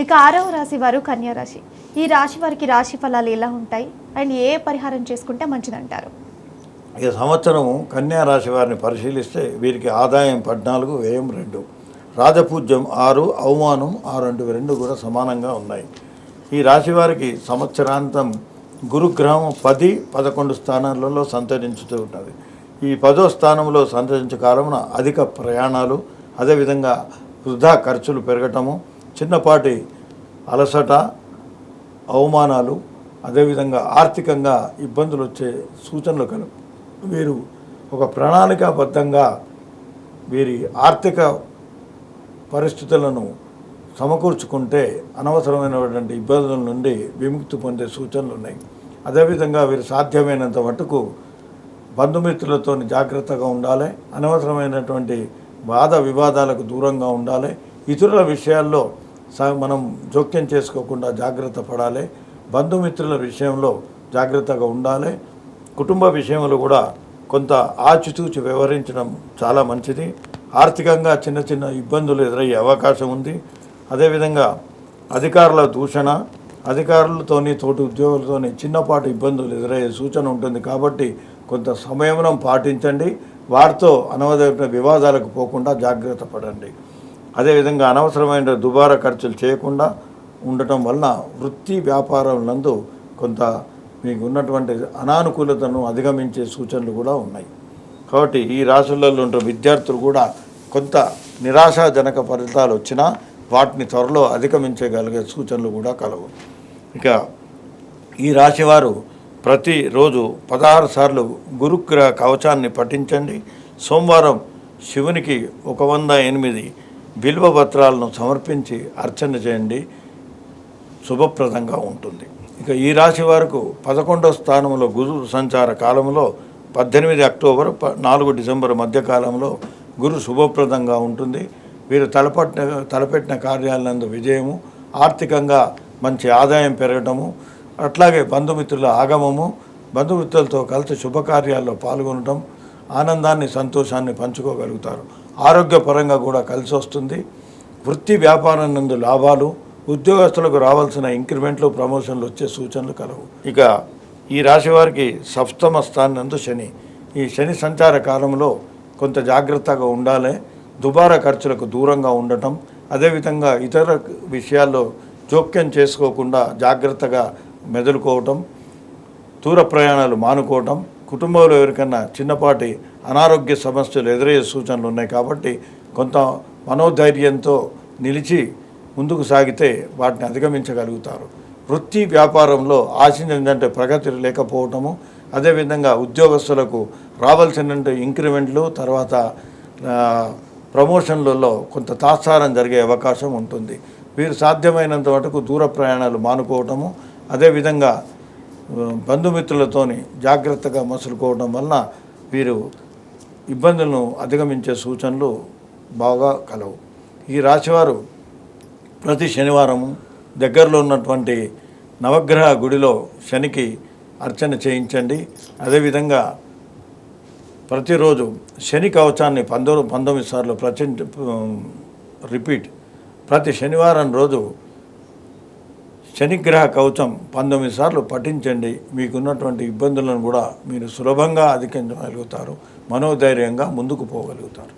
ఇక 6వ రాశి వారు కన్యా రాశి. ఈ రాశి వారికి రాశి ఫలాలు ఎలా ఉంటాయి అండ్ ఏ పరిహారం చేసుకుంటే మంచిదంటారు? ఈ సంవత్సరం కన్యా రాశి వారిని పరిశీలిస్తే వీరికి ఆదాయం 14, వ్యయం 2, రాజపూజ్యం 6, అవమానం 6 అంటే 2 కూడా సమానంగా ఉన్నాయి. ఈ రాశి వారికి సంవత్సరాంతం గురుగ్రహం 10, 11 స్థానాలలో సంచరించుతూ ఉంటుంది. ఈ 10వ స్థానంలో సంచరించే కాలమున అధిక ప్రయాణాలు, అదేవిధంగా వృధా ఖర్చులు పెరగటము, చిన్నపాటి అలసట, అవమానాలు, అదేవిధంగా ఆర్థికంగా ఇబ్బందులు వచ్చే సూచనలు కలవు. వీరు ఒక ప్రణాళికాబద్ధంగా వీరి ఆర్థిక పరిస్థితులను సమకూర్చుకుంటే అనవసరమైనటువంటి ఇబ్బందుల నుండి విముక్తి పొందే సూచనలు ఉన్నాయి. అదేవిధంగా వీరు సాధ్యమైనంత మటుకు బంధుమిత్రులతో జాగ్రత్తగా ఉండాలి, అనవసరమైనటువంటి వాద వివాదాలకు దూరంగా ఉండాలి, ఇతరుల విషయాల్లో మనం జోక్యం చేసుకోకుండా జాగ్రత్త పడాలి, బంధుమిత్రుల విషయంలో జాగ్రత్తగా ఉండాలి. కుటుంబ విషయంలో కూడా కొంత ఆచితూచి వ్యవహరించడం చాలా మంచిది. ఆర్థికంగా చిన్న చిన్న ఇబ్బందులు ఎదురయ్యే అవకాశం ఉంది. అదేవిధంగా అధికారుల దూషణ, అధికారులతోని తోటి ఉద్యోగులతోని చిన్నపాటి ఇబ్బందులు ఎదురయ్యే సూచన ఉంటుంది. కాబట్టి కొంత సంయమనం పాటించండి. వారితో అనవసరమైన వివాదాలకు పోకుండా జాగ్రత్త పడండి. అదేవిధంగా అనవసరమైన దుబారా ఖర్చులు చేయకుండా ఉండటం వలన వృత్తి వ్యాపారం నందు కొంత మీకు ఉన్నటువంటి అనానుకూలతను అధిగమించే సూచనలు కూడా ఉన్నాయి. కాబట్టి ఈ రాశులలో ఉండే విద్యార్థులు కూడా కొంత నిరాశాజనక ఫలితాలు వచ్చినా వాటిని త్వరలో అధిగమించగలిగే సూచనలు కూడా కలవు. ఇక ఈ రాశివారు ప్రతిరోజు 16 సార్లు గురుగ్రహ కవచాన్ని పఠించండి. సోమవారం శివునికి 108 బిల్వ పత్రాలను సమర్పించి అర్చన చేయండి, శుభప్రదంగా ఉంటుంది. ఇక ఈ రాశి వారికి 11వ స్థానంలో గురు సంచార కాలంలో 18 అక్టోబర్ 4 డిసెంబర్ మధ్యకాలంలో గురు శుభప్రదంగా ఉంటుంది. వీరు తలపెట్టిన కార్యాలందు విజయము, ఆర్థికంగా మంచి ఆదాయం పెరగటము, అట్లాగే బంధుమిత్రుల ఆగమము, బంధుమిత్రులతో కలిసి శుభకార్యాల్లో పాల్గొనడం, ఆనందాన్ని సంతోషాన్ని పంచుకోగలుగుతారు. ఆరోగ్యపరంగా కూడా కలిసి వస్తుంది. వృత్తి వ్యాపారం నందు లాభాలు, ఉద్యోగస్తులకు రావాల్సిన ఇంక్రిమెంట్లు, ప్రమోషన్లు వచ్చే సూచనలు కలవు. ఇక ఈ రాశి వారికి 7వ స్థానం నందు శని. ఈ శని సంచార కాలంలో కొంత జాగ్రత్తగా ఉండాలి, దుబారా ఖర్చులకు దూరంగా ఉండటం, అదేవిధంగా ఇతర విషయాల్లో జోక్యం చేసుకోకుండా జాగ్రత్తగా మెదులుకోవటం, దూర ప్రయాణాలు మానుకోవటం, కుటుంబంలో ఎవరికన్నా చిన్నపాటి అనారోగ్య సమస్యలు ఎదురయ్యే సూచనలు ఉన్నాయి. కాబట్టి కొంత మనోధైర్యంతో నిలిచి ముందుకు సాగితే వాటిని అధిగమించగలుగుతారు. వృత్తి వ్యాపారంలో ఆశించిందంటే ప్రగతి లేకపోవటము, అదేవిధంగా ఉద్యోగస్తులకు రావాల్సిన ఇంక్రిమెంట్లు, తర్వాత ప్రమోషన్లలో కొంత తాత్సారం జరిగే అవకాశం ఉంటుంది. వీరు సాధ్యమైనంత మటుకు దూర ప్రయాణాలు మానుకోవటము, అదేవిధంగా బంధుమిత్రులతోని జాగ్రత్తగా మసులుకోవడం వలన వీరు ఇబ్బందులను అధిగమించే సూచనలు బాగా కలవు. ఈ రాశివారు ప్రతి శనివారము దగ్గరలో ఉన్నటువంటి నవగ్రహ గుడిలో శనికి అర్చన చేయించండి. అదేవిధంగా ప్రతిరోజు శని కవచాన్ని 19 సార్లు రిపీట్. ప్రతి శనివారం రోజు శనిగ్రహ కవచం 19 సార్లు పఠించండి. మీకున్నటువంటి ఇబ్బందులను కూడా మీరు సులభంగా అధిగమించగలుగుతారు, మనోధైర్యంగా ముందుకు పోగలుగుతారు.